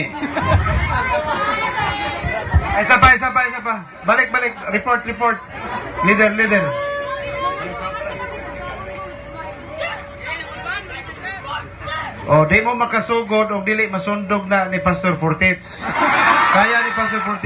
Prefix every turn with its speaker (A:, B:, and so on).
A: gani. Isa pa. Balik. Report. Leader. O, di mo makasugod o dili masundog na ni Pastor Fortits. Kaya ni Pastor Fortits.